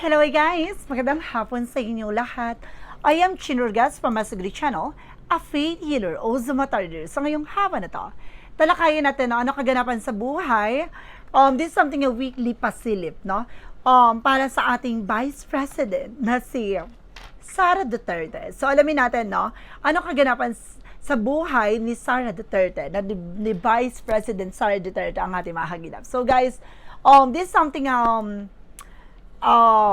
Hello guys! Magandang hapon sa inyo lahat. I am Chinurgas from Masugri Channel, a faith healer o Zumatarder. So ngayong hapon na to, talakayin natin ano kaganapan sa buhay. This is something a weekly pasilip, no? Para sa ating Vice President na si Sara Duterte. So alamin natin, no? Ano kaganapan sa buhay ni Sara Duterte, na ni Vice President Sara Duterte ang ating mahagilap. So guys, this is something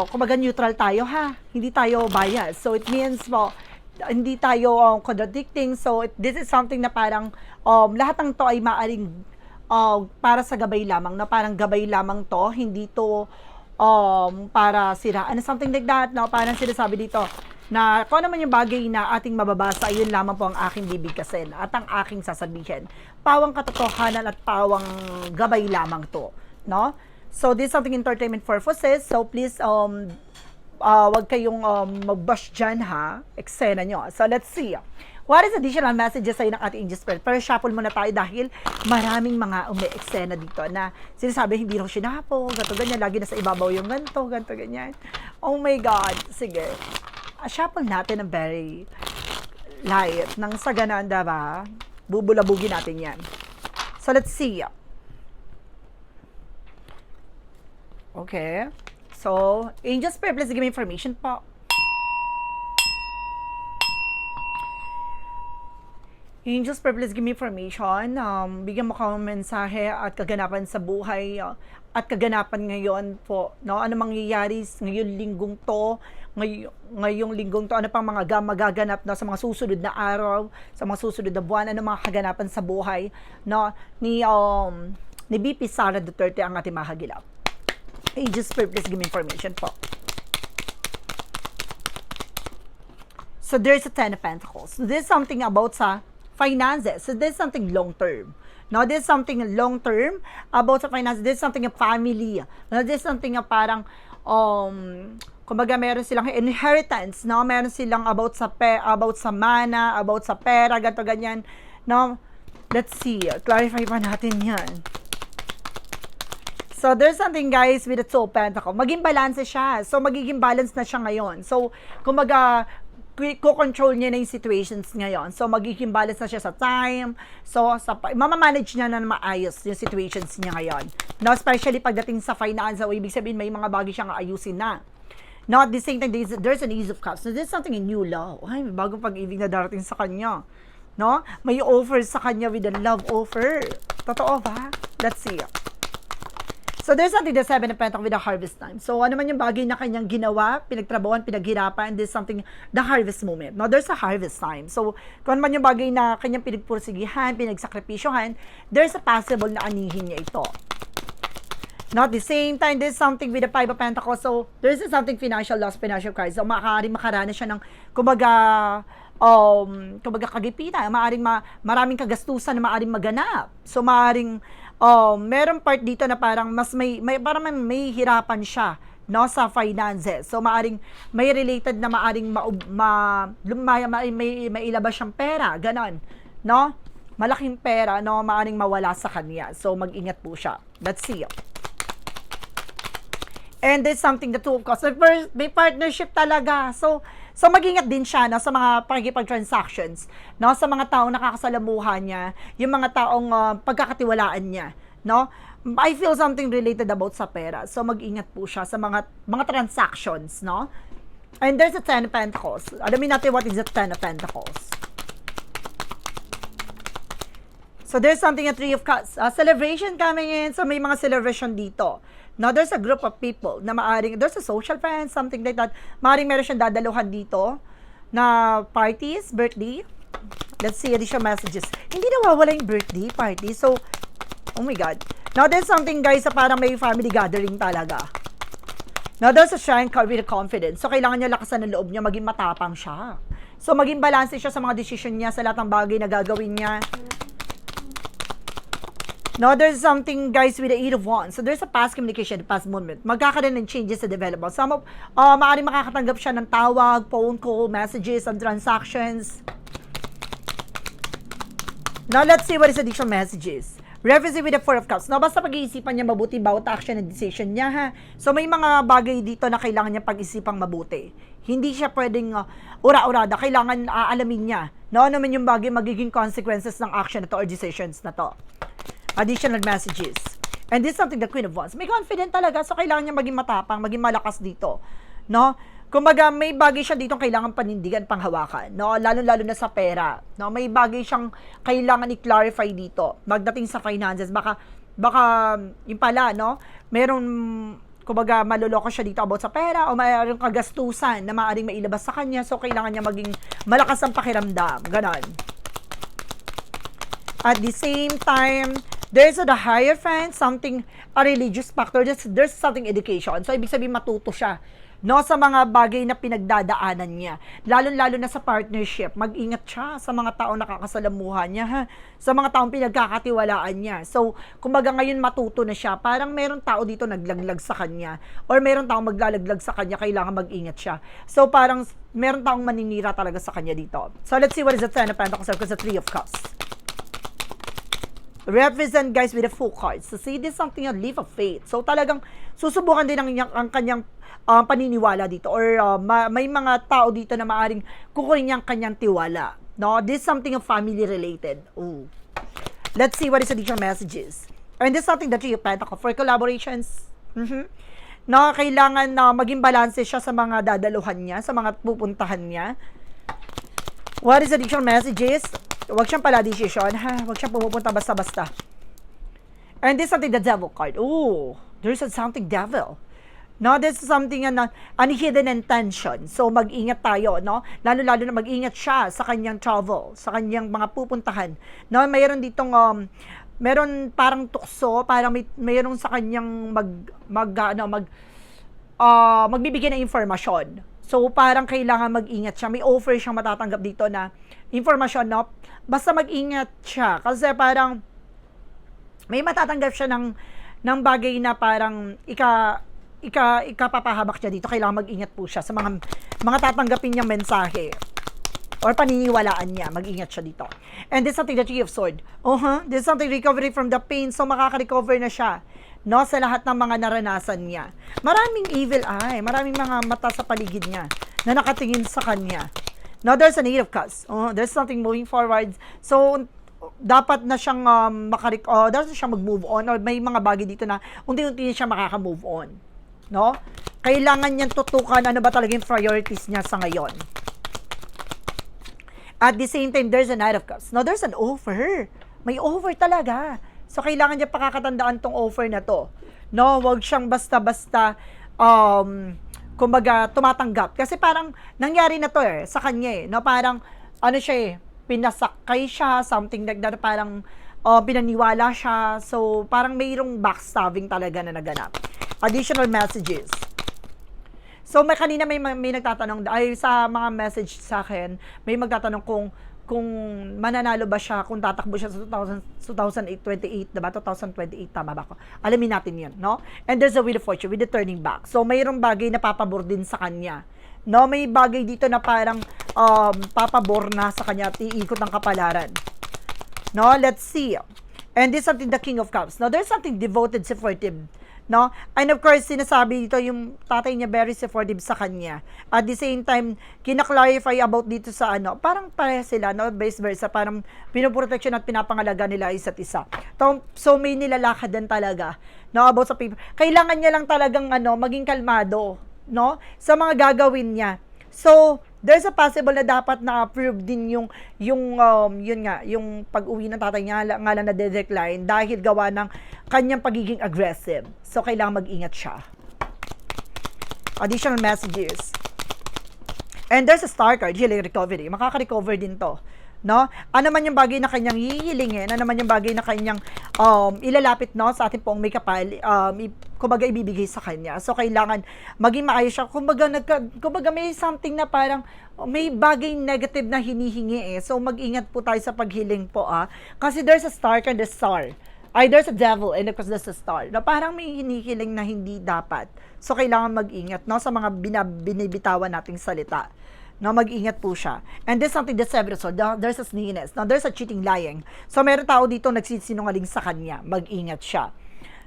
kumbaga neutral tayo ha. Hindi tayo bias. So it means hindi tayo contradicting. So this is something na parang lahat ng to ay maaring para sa gabay lamang, na parang gabay lamang to, hindi to para siraan, something like that, no? Parang sinasabi dito na kung ano man yung bagay na ating mababasa, yun lamang po ang aking bibigkasin at ang aking sasabihin. Pawang katotohanan at pawang gabay lamang to, no? So this is something entertainment purposes. So please wag kayong mag-bash dyan ha, eksena nyo. So let's see. What is additional messages sa'yo ng ating angel spirit? Pero shuffle muna tayo dahil maraming mga umi-eksena dito na sinasabi hindi raw sinapo, ganto ganyan, lagi nasa ibabaw yung ganto ganyan. Oh my God. Sige. Shuffle natin ng very light. Nang sa ganun, diba? Bubulabugin natin yan. So let's see. Okay. So, angel spirit, please give me information po. Angel spirit, please give me information. Bigyan mo ka ng mensahe at kaganapan sa buhay at kaganapan ngayon po. No? Ano mangyayari ngayong linggong to? Ngayong linggong to, ano pang mga magaganap no, sa mga susunod na araw, sa mga susunod na buwan, ano mga kaganapan sa buhay no, ni BP Sara Duterte ang ating mahagilap. Angel spirit, please give me information po. So there's a Ten of Pentacles. So this is something about sa finances. So this is something long term. No, this is something long term about sa finances. This is something a family. No, this is something parang kumbaga meron silang inheritance, no? Meron silang about sa mana, about sa pera, ganto ganyan, no? Let's see. Clarify pa natin 'yan. So, there's something guys with the Two of Pentacles. Maging balance siya. So, magiging balance na siya ngayon. So, kumbaga, ko-control niya na yung situations ngayon. So, magiging balance na siya sa time. So, mamamanage niya na maayos yung situations niya ngayon. No, especially pagdating sa finance. So, ibig sabihin, may mga bagay siyang ayusin na. No, at the same time, there's an Ace of Cups. So, there's something in new love. Ay, may bagong pag-ibig na darating sa kanya. No? May offer sa kanya with a love offer. Totoo ba? Let's see. So, there's something the Seven of Pentacles with the harvest time. So, ano man yung bagay na kanyang ginawa, pinagtrabawan, pinaghirapan, there's something, the harvest moment. No, there's a harvest time. So, kung ano man yung bagay na kanyang pinagpursigihan, pinagsakripisyohan, there's a possible na anihin niya ito. No, at the same time, there's something with the Five of Pentacles. So, there's something financial loss, financial crisis. So, makaranas siya ng, kumbaga kagipitan, maraming kagastusan na maaring maganap. So, meron part dito na parang parang may hirapan siya no sa finances. So maaring may related na maaring may ilabas siyang pera, ganon, no? Malaking pera no maaring mawala sa kanya. So mag-ingat po siya. Let's see. And there's something the Two of Cups. May partnership talaga. So mag-ingat din siya no, sa mga pag-transactions, no, sa mga taong nakakasalamuhan niya, yung mga taong pagkakatiwalaan niya, no? I feel something related about sa pera. So mag-ingat po siya sa mga transactions, no? And there's a Ten of Pentacles. Alamin natin what is the Ten of Pentacles. So there's something a Three of Cups. Celebration coming in. So may mga celebration dito. Now, there's a group of people na there's a social friend, something like that. Maaring meron siyang dadaluhan dito na parties, birthday. Let's see additional messages. Hindi nawawala yung birthday party. So, oh my God. Now, there's something guys sa parang may family gathering talaga. Now, there's a shrine card with confidence. So, kailangan niya lakasan ng loob niya, maging matapang siya. So, maging balance siya sa mga decision niya, sa lahat ng bagay na gagawin niya. No, there's something, guys, with the Eight of Wands. So, there's a past communication, past moment. Magkakaroon ng changes sa development. Some of, maaaring makakatanggap siya ng tawag, phone call, messages, and transactions. Now, let's see what is additional messages. Revisit with the Four of Cups. No, basta pag-iisipan niya mabuti bawat action and decision niya, ha. So, may mga bagay dito na kailangan niya pag-isipang mabuti. Hindi siya pwedeng ura-urada. Kailangan aalamin niya. No, ano man yung bagay magiging consequences ng action na to or decisions na to. Additional messages. And this is something the Queen of Wands. May confident talaga. So, kailangan niya maging matapang, maging malakas dito. No? Kumbaga, may bagay siya dito kailangan panindigan, panghawakan, no? Lalo-lalo na sa pera, no? May bagay siyang kailangan i-clarify dito. Magdating sa finances, baka yung pala, no? Meron, kumbaga, maluloko siya dito about sa pera o mayroong kagastusan na maaaring mailabas sa kanya. So, kailangan niya maging malakas ang pakiramdam. Ganon. At the same time, there's the Hierophant, something, a religious factor. There's something education. So, ibig sabihin matuto siya, no, sa mga bagay na pinagdadaanan niya. Lalo-lalo na sa partnership. Mag-ingat siya sa mga taong nakakasalamuhan niya, ha? Sa mga taong pinagkakatiwalaan niya. So, kumbaga ngayon matuto na siya. Parang meron tao dito naglaglag sa kanya. Or meron taong maglalaglag sa kanya, kailangan mag-ingat siya. So, parang meron taong maninira talaga sa kanya dito. So, let's see what is the Ten of Pentacles because the Three of Cups. Represent, guys, with the Fool cards. So, see, this is something a leap of faith. So, talagang susubukan din ang kanyang paniniwala dito or may mga tao dito na maaring kukunin niyang kanyang tiwala, no? This is something of family related. Ooh. Let's see what is additional messages. And this is something that you Pentacles for collaborations. No, kailangan na maging balanse siya sa mga dadaluhan niya, sa mga pupuntahan niya. What is additional messages? Huwag siyang pala decision, ha? Huwag siyang pumupunta basta-basta. And this is something the Devil card. Ooh, there's something devil. No, this is something na hidden intention. So, mag-ingat tayo, no? Lalo-lalo na mag-ingat siya sa kanyang travel, sa kanyang mga pupuntahan. No, mayroon ditong, meron parang tukso, parang mayroon sa kanyang magbibigay ng informasyon. So, parang kailangan mag-ingat siya. May offer siyang matatanggap dito na informasyon, no? Basta mag-ingat siya. Kasi parang, may matatanggap siya ng bagay na parang ikapapahabak siya dito. Kailangan mag-ingat po siya sa mga tatanggapin niyang mensahe or paniniwalaan niya. Mag-ingat siya dito. And this is something the Three of Swords. This is something recovery from the pain. So, makaka-recover na siya, no, sa lahat ng mga naranasan niya. Maraming evil eye. Maraming mga mata sa paligid niya na nakatingin sa kanya. Now, there's an Eight of Cups. There's something moving forward. So, dapat na siyang dapat na siyang mag-move on or may mga bagay dito na unti-unti siya makaka-move on. No? Kailangan niyang tutukan ano ba talaga yung priorities niya sa ngayon. At the same time, there's a Knight of Cups. Now, there's an offer. May offer talaga. So, kailangan niya pakakatandaan tong offer na to. No, wag siyang basta-basta kumbaga tumatanggap. Kasi parang nangyari na to sa kanya No, parang ano siya pinasakay siya, something like that, parang pinaniwala siya. So, parang mayroong backstabbing talaga na naganap. Additional messages. So, kanina may nagtatanong, ay sa mga message sa akin, may magtatanong kung mananalo ba siya, kung tatakbo siya sa 2028, diba? 2028, tama ba ako? Alamin natin yun, no? And there's a Wheel of Fortune with the turning back. So, mayroong bagay na papabor din sa kanya. No, may bagay dito na parang papabor na sa kanya at iikot ng kapalaran. No, let's see. And this is something the King of Cups. Now, there's something devoted, supportive. No? And of course, sinasabi dito yung tatay niya very supportive sa kanya. At the same time, kinaklarify about dito sa parang pareha sila, no? Vice versa, parang pinoprotection at pinapangalaga nila isa't isa. So, may nilalakad din talaga, no? About sa paper. Kailangan niya lang talagang, maging kalmado, no? Sa mga gagawin niya. So, there's a possible na dapat na-approve din yung pag-uwi ng tatay niya nga lang na-decline dahil gawa ng kanyang pagiging aggressive. So, kailangan mag-ingat siya. Additional messages. And there's a Star card, healing recovery. Makaka-recover din to. No? Ano man yung bagay na kanyang hihilingin, ano man yung bagay na kanyang ilalapit, no, sa ating pong may kapal, kumbaga ibibigay sa kanya. So, kailangan maging maayos siya. Kumbaga may something na parang may bagay negative na hinihingi So, mag-ingat po tayo sa paghiling po Kasi there's a star and the star. There's a devil and of course there's a star. Na parang may hinihiling na hindi dapat. So, kailangan mag-ingat, no, sa mga binibitawan nating salita. No, mag-ingat po siya. And there's something that's seven of swords. There's a sneakiness. No, there's a cheating, lying. So, meron tao dito nagsisinungaling sa kanya. Mag-ingat siya.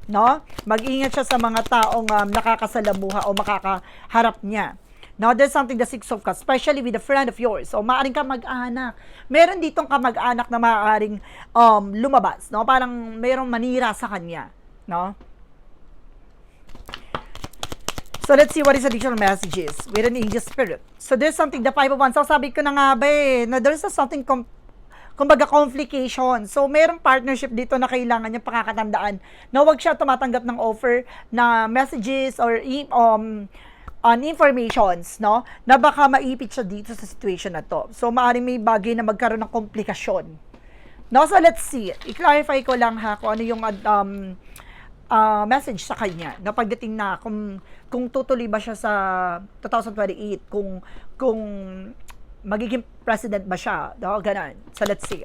No? Mag-ingat siya sa mga taong nakakasalamuha o makakaharap niya. Now, there's something the six of cups, especially with a friend of yours. So, maaaring ka mag-anak. Meron ditong kamag-anak na maaaring lumabas, no? Parang merong manira sa kanya, no? So, let's see what is additional messages with an angel spirit. So, there's something, the five of wands. So, sabi ko na nga ba na there's something, kumbaga, complication. So, merong partnership dito na kailangan niya pakakatandaan na huwag siya tumatanggap ng offer na messages or on informations, no, na baka maipit siya dito sa situation na to. So, maaaring may bagay na magkaroon ng komplikasyon. No, so let's see. I-clarify ko lang ha kung ano yung message sa kanya na pagdating na kung tutuloy ba siya sa 2028, kung magiging president ba siya, no, ganun. So, let's see.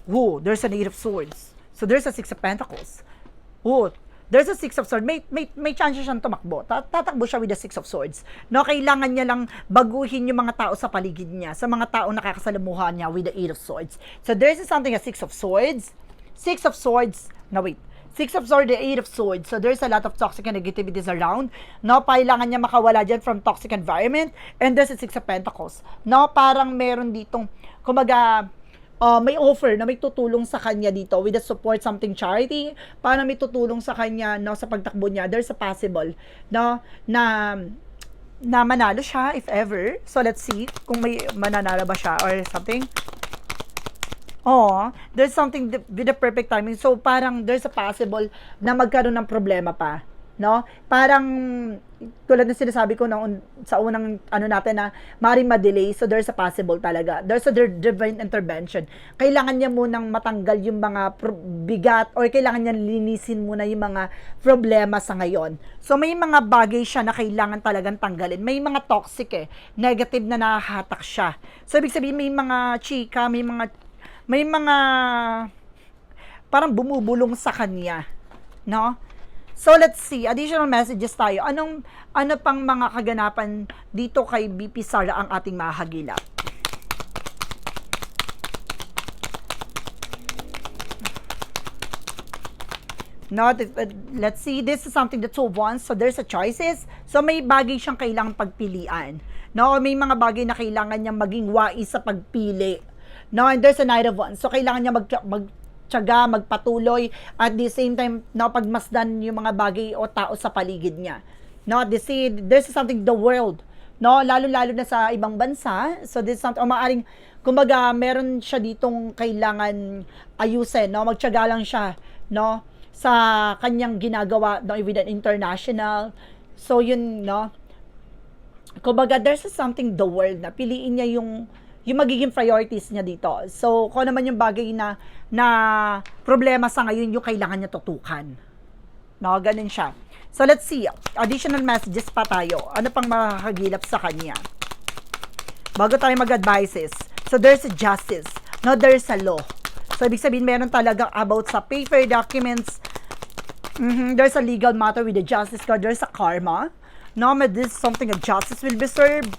Whoa, there's an Eight of Swords. So, there's a Six of Pentacles. Whoa, there's a Six of Swords. May chance siyang tumakbo. Tatakbo siya with the Six of Swords. No, kailangan niya lang baguhin yung mga tao sa paligid niya, sa mga taong nakakasalamuhan niya with the Eight of Swords. So, there's something, a Six of Swords. Six of Swords. No, wait. Six of Swords, the Eight of Swords. So, there's a lot of toxic and negativities around. No, kailangan niya makawala dyan from toxic environment. And there's a Six of Pentacles. No, parang meron ditong, kumbaga, may offer na may tutulong sa kanya dito with the support something charity, para may tutulong sa kanya, no, sa pagtakbo niya. There's a possible, no, na manalo siya if ever. So let's see kung may mananalo ba siya or something. Oh, there's something with the perfect timing. So parang there's a possible na magkaroon ng problema pa, no? Parang tulad ng sinasabi ko sa unang natin na maaaring ma-delay, so there's a possible talaga. There's a divine intervention. Kailangan niya munang matanggal yung mga bigat or kailangan niya linisin muna yung mga problema sa ngayon. So may mga bagay siya na kailangan talagang tanggalin. May mga toxic negative na nahahatak siya. So ibig sabihin may mga chika, may mga parang bumubulong sa kanya, no? So, let's see. Additional messages tayo. Ano pang mga kaganapan dito kay BP Sara ang ating mahagilap? No, let's see. This is something that Two of Wands. So, there's a choices. So, may bagay siyang kailangang pagpilian. No, may mga bagay na kailangan niya maging wais sa pagpili. No, and there's a Knight of Wands. So, kailangan niya magtiyaga, magpatuloy, at the same time, no, pagmasdan yung mga bagay o tao sa paligid niya. No, there's something, the world, no, lalo-lalo na sa ibang bansa. So, this is something, maaring, kumbaga, meron siya ditong kailangan ayusin, no, magtiyaga lang siya, no, sa kanyang ginagawa, no, with an international. So, yun, no, kumbaga, there's something, the world, na piliin niya yung magiging priorities niya dito. So, kung naman yung bagay na problema sa ngayon, yung kailangan niya tutukan. No, ganun siya. So, let's see. Additional messages pa tayo. Ano pang makakagilap sa kanya? Bago tayo mag-advices. So, there's a justice. No, there's a law. So, ibig sabihin, meron talagang about sa paper documents. There's a legal matter with the justice card. There's a karma. No, this is something a justice will be served.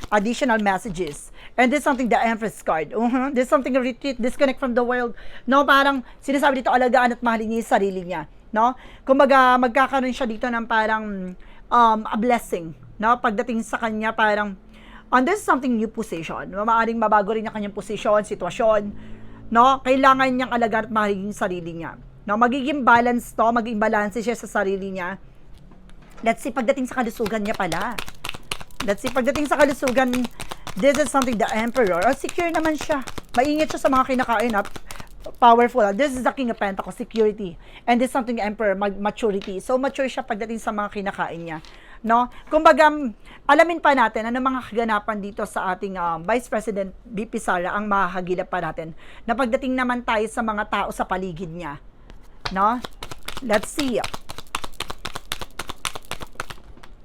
Additional messages. And there's something, the Empress card. There's something, a retreat, disconnect from the world. No, parang sinasabi dito, alagaan at mahalin niya yung sarili niya. No? Kumbaga, magkakaroon siya dito ng parang a blessing. No? Pagdating sa kanya, parang, there's something new position. Maaaring mabago rin yung kanyang posisyon, sitwasyon. No? Kailangan niyang alagaan at mahalin yung sarili niya. No? Magiging balance to, magiging balance siya sa sarili niya. Let's see, pagdating sa kalusugan niya pala. Let's see, pagdating sa kalusugan, this is something, the Emperor. Secure naman siya. Maingat siya sa mga kinakain at powerful. This is the King of Pentacles, security. And this is something, Emperor, maturity. So, mature siya pagdating sa mga kinakain niya. No? Kumbaga, alamin pa natin ano mga kaganapan dito sa ating Vice President BP Sara ang mahahagilap pa natin. Na pagdating naman tayo sa mga tao sa paligid niya. No? Let's see.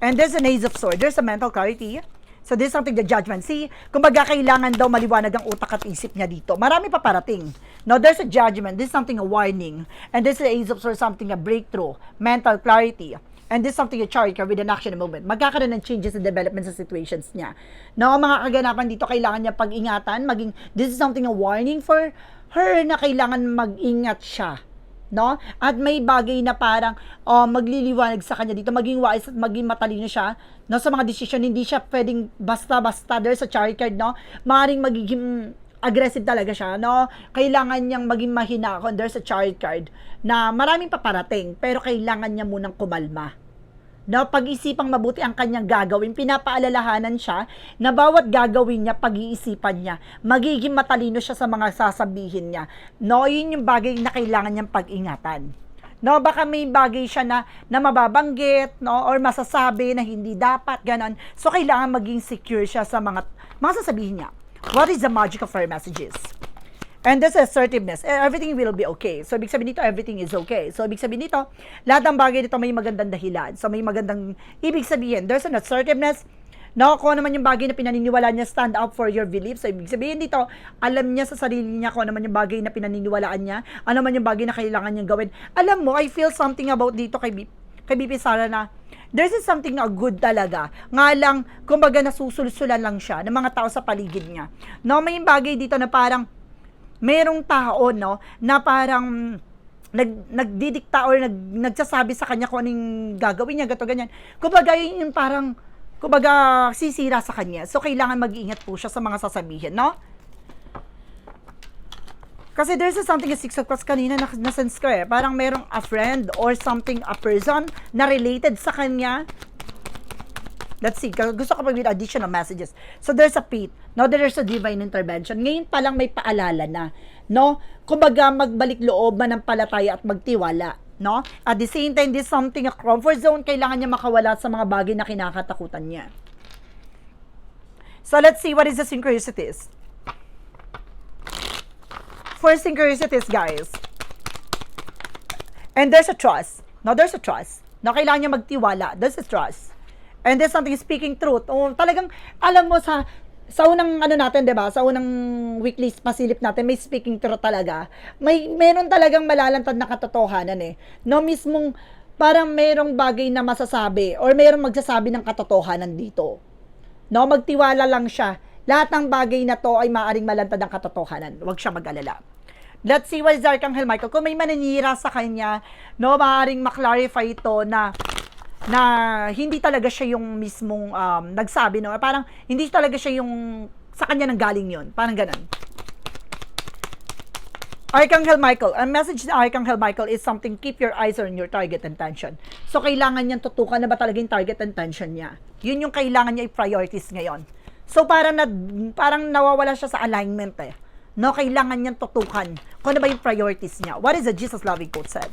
And there's an Ace of Swords. There's a mental clarity. So, this is something, the judgment. See, kumbaga kailangan daw maliwanag ang utak at isip niya dito. Marami pa parating. No, there's a judgment. This is something, a warning. And this is the Ace of Swords, something, a breakthrough. Mental clarity. And this is something you chart with an action and movement. Magkakaroon ng changes and development sa situations niya. No, mga kaganapan dito, kailangan niya pag-ingatan. This is something a warning for her na kailangan mag-ingat siya. No? At may bagay na parang magliliwanag sa kanya dito, maging wise at maging matalino siya, no, sa mga decision. Hindi siya pwedeng basta-basta there sa chart card, no? Maaaring magiging aggressive talaga siya, no? Kailangan niyang maging mahinahon there sa chart card na maraming paparating, pero kailangan niya munang kumalma. No, pag-isipang mabuti ang kanyang gagawin, pinapaalalahanan siya na bawat gagawin niya, pag-iisipan niya, magiging matalino siya sa mga sasabihin niya. No, yun yung bagay na kailangan niyang pag-ingatan. No, baka may bagay siya na mababanggit, no, or masasabi na hindi dapat, ganon. So, kailangan maging secure siya sa mga sasabihin niya. What is the magic of her messages? And this assertiveness, everything will be okay. So, ibig sabihin dito, everything is okay. So, ibig sabihin dito, lahat ng bagay dito may magandang dahilan. So, may magandang ibig sabihin. There's an assertiveness. No, kung ano man yung bagay na pinaniniwala niya, stand up for your beliefs. So, ibig sabihin dito, alam niya sa sarili niya kung ano man yung bagay na pinaniniwalaan niya, ano man yung bagay na kailangan niyang gawin. Alam mo, I feel something about dito kay BP Sara na there's something na good talaga. Nga lang, kumbaga nasusulsulan lang siya ng mga tao sa paligid niya. No, may bagay dito na parang merong tao, no, na parang nagdidikta or nagsasabi sa kanya kung anong gagawin niya, gato ganyan. Kumbaga yun parang, kumbaga sisira sa kanya. So, kailangan mag-iingat po siya sa mga sasabihin, no? Kasi there's something a 6 o'clock kanina na sense ko eh. Parang merong a friend or something, a person na related sa kanya. Let's see, gusto ko pag with additional messages. So, there's a faith. No, there's a divine intervention. Ngayon pa lang may paalala na. No? Kumbaga, magbalik loob, manampalataya at magtiwala. No? At the same time, this something, a comfort zone, kailangan niya makawala sa mga bagay na kinakatakutan niya. So, let's see what is the synchronicities. For synchronicities, guys. And there's a trust. No, there's a trust. No, kailangan niya magtiwala. There's a trust. And there's something speaking truth. O, talagang, alam mo, sa unang natin, 'di ba? Sa unang weekly pasilip natin, may speaking truth talaga. Meron talagang malalantad na katotohanan eh. No, mismong parang merong bagay na masasabi or merong magsasabi ng katotohanan dito. No, magtiwala lang siya. Lahat ng bagay na to ay maaring malantad ang katotohanan. Huwag siya mag-alala. Let's see what is Archangel Michael. Kung may maninira sa kanya, no, maaring maklarify ito na hindi talaga siya yung mismong nagsabi, no? Parang hindi talaga siya yung sa kanya nang galing yun. Parang ganun. Archangel Michael. Ang message ni Archangel Michael is something, keep your eyes on your target and tension. So, kailangan niyang tutukan na ba talaga yung target and tension niya. Yun yung kailangan niya i-priorities ngayon. So, parang nawawala siya sa alignment eh. No, kailangan niyang tutukan kung ano ba yung priorities niya. What is the Jesus loving quote said?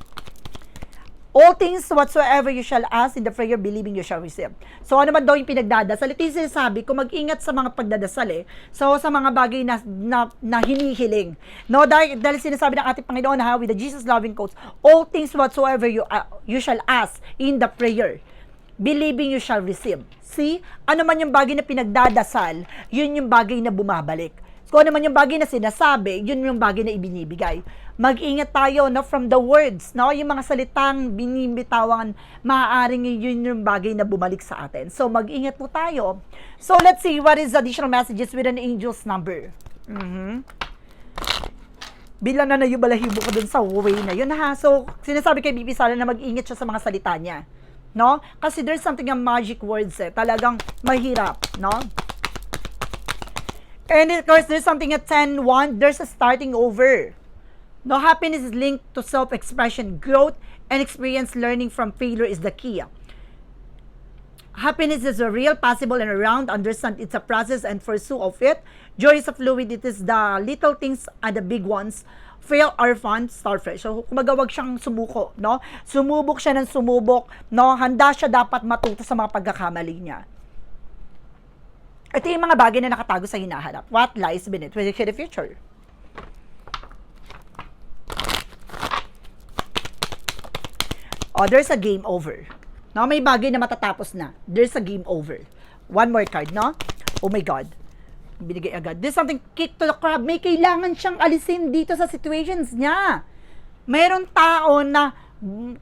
All things whatsoever you shall ask in the prayer, believing you shall receive. So, ano man daw yung pinagdadasal? Ito yung sinasabi, kung mag-ingat sa mga pagdadasal eh. So, sa mga bagay na hinihiling. No, dahil sinasabi ng ating Panginoon with the Jesus loving quotes, all things whatsoever you shall ask in the prayer, believing you shall receive. See? Ano man yung bagay na pinagdadasal, yun yung bagay na bumabalik. Kung ano man yung bagay na sinasabi, yun yung bagay na ibinibigay. Mag-ingat tayo, no, from the words, no, yung mga salitang binibitawan, maaaring yun yung bagay na bumalik sa atin. So, mag-ingat po tayo. So, let's see what is additional messages with an angel's number. Bilang na yung balahibo ko dun sa way na yun, ha. So, sinasabi kay BP Sara na mag-ingat siya sa mga salita niya. No? Kasi there's something, magic words eh. Talagang mahirap, no? And of course, there's something at 10:1, there's a starting over. No, happiness is linked to self-expression, growth, and experience. Learning from failure is the key. Happiness is a real, possible, and around. Understand it's a process and pursue of it. Joy is a fluid. It is the little things and the big ones. Fail are fun, start fresh. So, kumaga wag siyang sumuko, no? Sumubok siya ng sumubok, no? Handa siya dapat matuto sa mga pagkakamali niya. Ito yung mga bagay na nakatago sa hinahanap. What lies beneath with the future? Oh, there's a game over. No, may bagay na matatapos na. There's a game over. One more card, no? Oh my God. Binigay agad. There's something kick to the crab. May kailangan siyang alisin dito sa situations niya. Mayroon tao na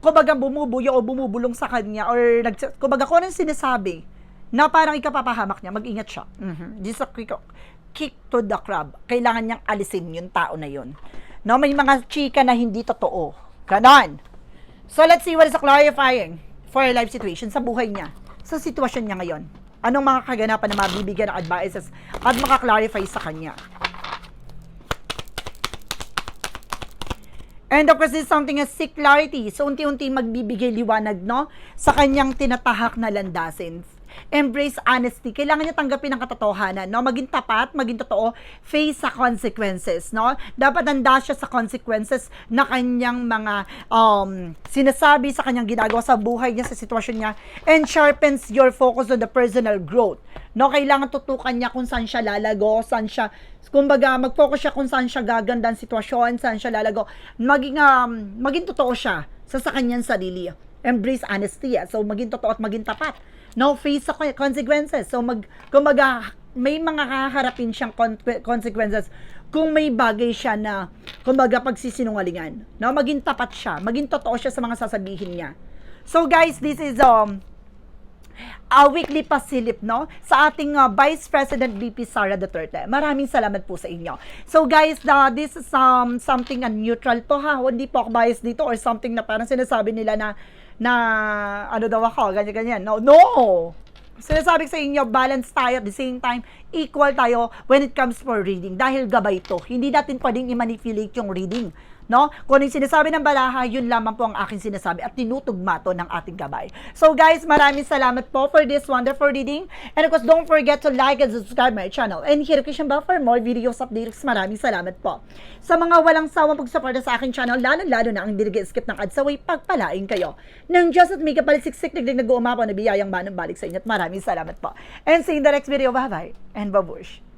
kumbaga bumubuyo o bumubulong sa kanya or kumbaga kung anong sinasabi na parang ikapapahamak niya, mag-ingat siya. Just a kick to the crab. Kailangan niyang alisin yung tao na yun. No, may mga chika na hindi totoo. Ganon. So, let's see what is clarifying for your life situation sa buhay niya, sa sitwasyon niya ngayon. Anong mga kaganapan na mabibigyan ng advices at makaklarify sa kanya. And of course, this is something as seek clarity. So, unti-unti magbibigay liwanag, no? Sa kanyang tinatahak na landasin. Embrace honesty. Kailangan niya tanggapin ang katotohanan, no? Maging tapat, maging totoo, face sa consequences, no? Dapat handa siya sa consequences na kanyang mga sinasabi sa kanyang ginagawa sa buhay niya, sa sitwasyon niya, and sharpens your focus on the personal growth. No, kailangan tutukan niya kung saan siya lalago, saan siya, kumbaga, mag-focus siya kung saan siya gaganda ang sitwasyon, saan siya lalago. Maging totoo siya sa kanyang sarili. Embrace honesty. So, maging totoo at maging tapat. No, face sa consequences. So, kumbaga, may mga haharapin siyang consequences kung may bagay siya na, kumbaga, pagsisinungalingan. No, maging tapat siya. Maging totoo siya sa mga sasabihin niya. So, guys, this is, a weekly pasilip, no? Sa ating Vice President VP Sara Duterte. Maraming salamat po sa inyo. So guys, this is something neutral to ha. Hindi po ako biased dito or something na parang sinasabi nila na ano daw ako, ganyan-ganyan. No! Sinasabi sa inyo, balance tayo at the same time, equal tayo when it comes for reading. Dahil gabay to. Hindi natin pwedeng i-manipulate yung reading. No? Kung ano yung sinasabi ng baraha, yun lamang po ang aking sinasabi at tinutugma to ng ating gabay. So guys, maraming salamat po for this wonderful reading. And of course, don't forget to like and subscribe my channel. And hit the notification bell for more videos updates. Maraming salamat po. Sa mga walang sawang pagsuporta sa aking channel, lalo-lalo na ang skip ng ads, saway pagpalain kayo. Nang Diyos at may kapalisiksik nag-uumapaw na biyayang manang balik sa inyo. At maraming salamat po. And see you in the next video. Bye-bye and babush.